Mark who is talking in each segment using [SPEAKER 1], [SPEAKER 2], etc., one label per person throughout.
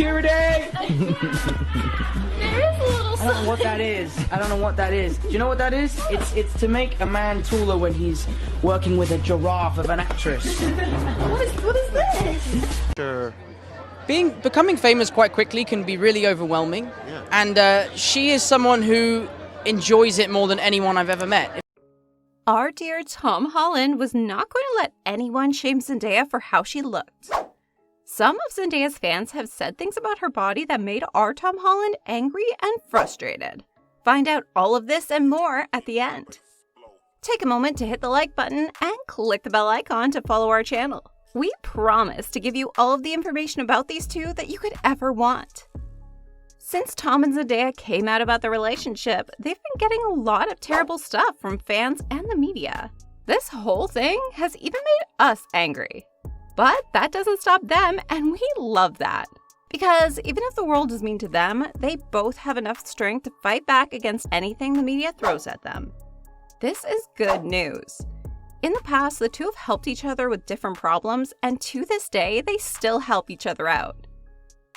[SPEAKER 1] security!
[SPEAKER 2] There is a little
[SPEAKER 1] I don't know what that is. I don't know what that is. Do you know what that is? It's to make a man taller when he's working with a giraffe of an actress.
[SPEAKER 2] What is this?
[SPEAKER 3] Sure.
[SPEAKER 4] Becoming famous quite quickly can be really overwhelming.
[SPEAKER 3] Yeah.
[SPEAKER 4] And she is someone who enjoys it more than anyone I've ever met.
[SPEAKER 5] Our dear Tom Holland was not going to let anyone shame Zendaya for how she looked. Some of Zendaya's fans have said things about her body that made our Tom Holland angry and frustrated. Find out all of this and more at the end. Take a moment to hit the like button and click the bell icon to follow our channel. We promise to give you all of the information about these two that you could ever want. Since Tom and Zendaya came out about their relationship, they've been getting a lot of terrible stuff from fans and the media. This whole thing has even made us angry. But that doesn't stop them, and we love that. Because even if the world is mean to them, they both have enough strength to fight back against anything the media throws at them. This is good news. In the past, the two have helped each other with different problems, and to this day, they still help each other out.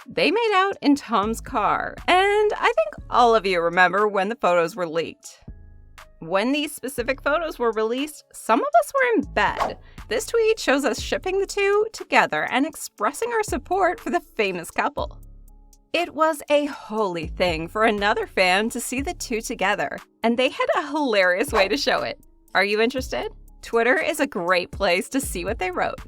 [SPEAKER 5] They made out in Tom's car, and I think all of you remember when the photos were leaked. When these specific photos were released, some of us were in bed. This tweet shows us shipping the two together and expressing our support for the famous couple. It was a holy thing for another fan to see the two together, and they had a hilarious way to show it. Are you interested? Twitter is a great place to see what they wrote.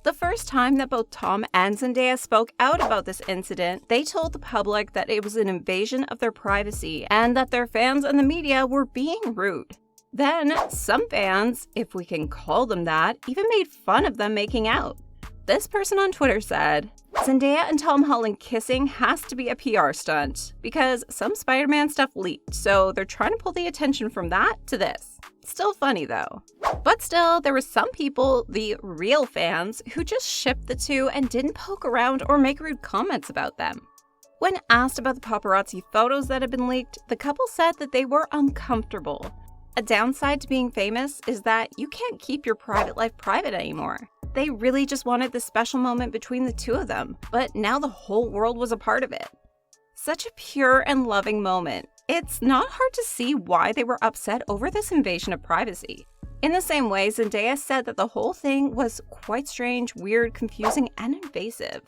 [SPEAKER 5] The first time that both Tom and Zendaya spoke out about this incident, they told the public that it was an invasion of their privacy and that their fans and the media were being rude. Then, some fans, if we can call them that, even made fun of them making out. This person on Twitter said, Zendaya and Tom Holland kissing has to be a PR stunt because some Spider-Man stuff leaked, so they're trying to pull the attention from that to this. Still funny though. But still, there were some people, the real fans, who just shipped the two and didn't poke around or make rude comments about them. When asked about the paparazzi photos that had been leaked, the couple said that they were uncomfortable. A downside to being famous is that you can't keep your private life private anymore. They really just wanted this special moment between the two of them, but now the whole world was a part of it. Such a pure and loving moment. It's not hard to see why they were upset over this invasion of privacy. In the same way, Zendaya said that the whole thing was quite strange, weird, confusing, and invasive.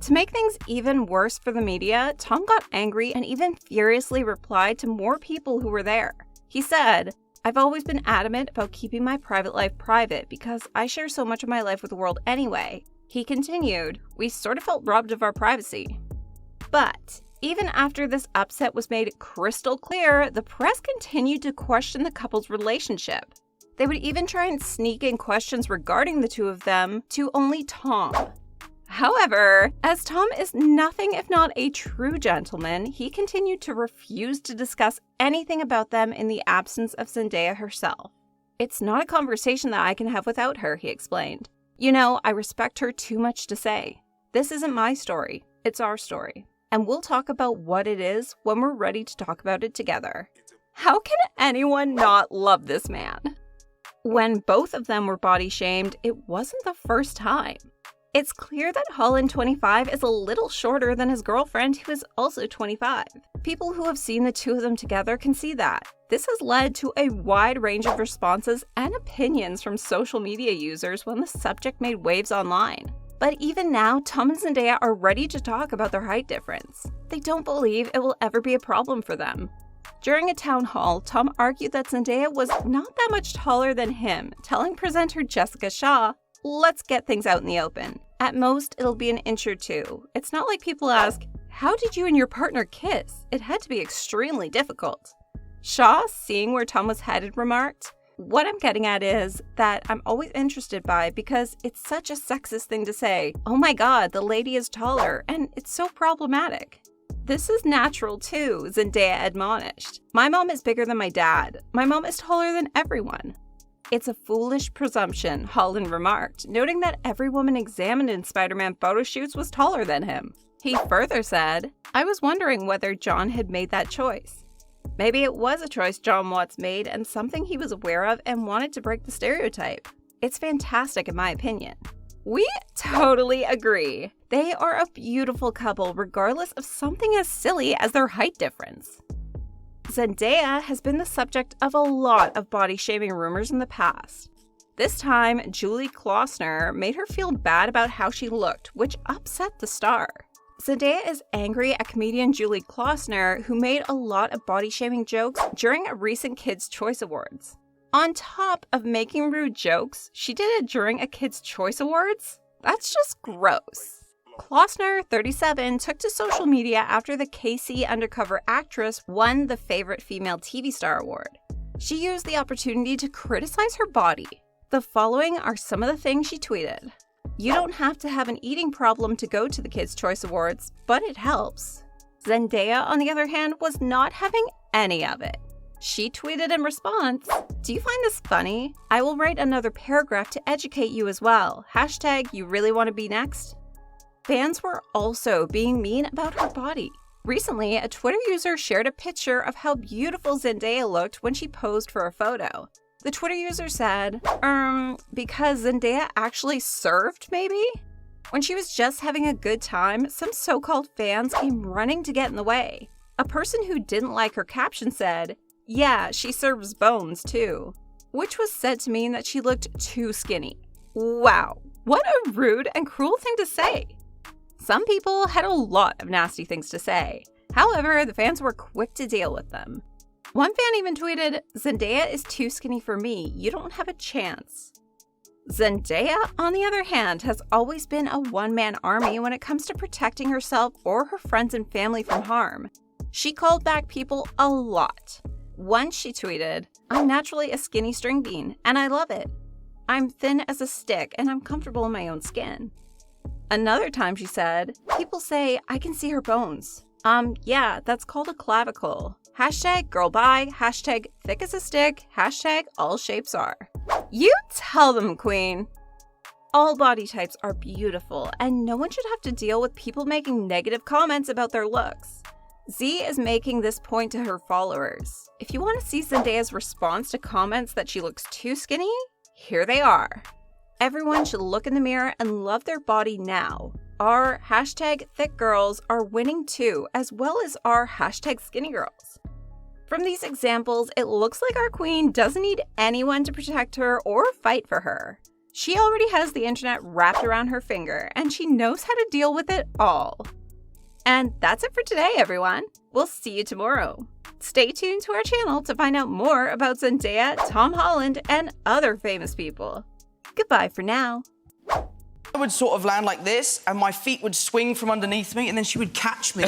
[SPEAKER 5] To make things even worse for the media, Tom got angry and even furiously replied to more people who were there. He said, I've always been adamant about keeping my private life private because I share so much of my life with the world anyway. He continued, we sort of felt robbed of our privacy. But even after this upset was made crystal clear, the press continued to question the couple's relationship. They would even try and sneak in questions regarding the two of them to only Tom. However, as Tom is nothing if not a true gentleman, he continued to refuse to discuss anything about them in the absence of Zendaya herself. It's not a conversation that I can have without her, he explained. You know, I respect her too much to say. This isn't my story, it's our story. And we'll talk about what it is when we're ready to talk about it together. How can anyone not love this man? When both of them were body shamed, it wasn't the first time. It's clear that Holland 25 is a little shorter than his girlfriend who is also 25. People who have seen the two of them together can see that. This has led to a wide range of responses and opinions from social media users when the subject made waves online. But even now, Tom and Zendaya are ready to talk about their height difference. They don't believe it will ever be a problem for them. During a town hall, Tom argued that Zendaya was not that much taller than him, telling presenter Jessica Shaw, let's get things out in the open. At most, it'll be an inch or two. It's not like people ask, how did you and your partner kiss? It had to be extremely difficult. Shaw, seeing where Tom was headed, remarked, what I'm getting at is that I'm always interested by because it's such a sexist thing to say, oh my god, the lady is taller, and it's so problematic. This is natural too, Zendaya admonished. My mom is bigger than my dad. My mom is taller than everyone. It's a foolish presumption, Holland remarked, noting that every woman examined in Spider-Man photo shoots was taller than him. He further said, I was wondering whether John had made that choice. Maybe it was a choice John Watts made and something he was aware of and wanted to break the stereotype. It's fantastic in my opinion. We totally agree. They are a beautiful couple regardless of something as silly as their height difference. Zendaya has been the subject of a lot of body shaming rumors in the past. This time, Julie Klausner made her feel bad about how she looked, which upset the star. Zendaya is angry at comedian Julie Klausner, who made a lot of body-shaming jokes during a recent Kids' Choice Awards. On top of making rude jokes, she did it during a Kids' Choice Awards? That's just gross. Klausner, 37, took to social media after the KC Undercover Actress won the Favorite Female TV Star Award. She used the opportunity to criticize her body. The following are some of the things she tweeted. You don't have to have an eating problem to go to the Kids' Choice Awards, but it helps. Zendaya, on the other hand, was not having any of it. She tweeted in response, "Do you find this funny? I will write another paragraph to educate you as well. Hashtag you really want to be next?" Fans were also being mean about her body. Recently, a Twitter user shared a picture of how beautiful Zendaya looked when she posed for a photo. The Twitter user said, because Zendaya actually served, maybe? When she was just having a good time, some so-called fans came running to get in the way. A person who didn't like her caption said, "Yeah, she serves bones too," which was said to mean that she looked too skinny. Wow, what a rude and cruel thing to say. Some people had a lot of nasty things to say. However, the fans were quick to deal with them. One fan even tweeted, "Zendaya is too skinny for me. You don't have a chance." Zendaya, on the other hand, has always been a one-man army when it comes to protecting herself or her friends and family from harm. She called back people a lot. Once she tweeted, "I'm naturally a skinny string bean, and I love it. I'm thin as a stick, and I'm comfortable in my own skin." Another time she said, "People say I can see her bones. Yeah, that's called a clavicle. Hashtag girl bye, hashtag thick as a stick, hashtag all shapes are." You tell them, queen. All body types are beautiful, and no one should have to deal with people making negative comments about their looks. Z is making this point to her followers. If you want to see Zendaya's response to comments that she looks too skinny, here they are. Everyone should look in the mirror and love their body now. Our hashtag thick girls are winning too, as well as our hashtag skinny girls. From these examples, it looks like our queen doesn't need anyone to protect her or fight for her. She already has the internet wrapped around her finger, and she knows how to deal with it all. And that's it for today, everyone. We'll see you tomorrow. Stay tuned to our channel to find out more about Zendaya, Tom Holland, and other famous people. Goodbye for now.
[SPEAKER 1] I would sort of land like this, and my feet would swing from underneath me, and then she would catch me.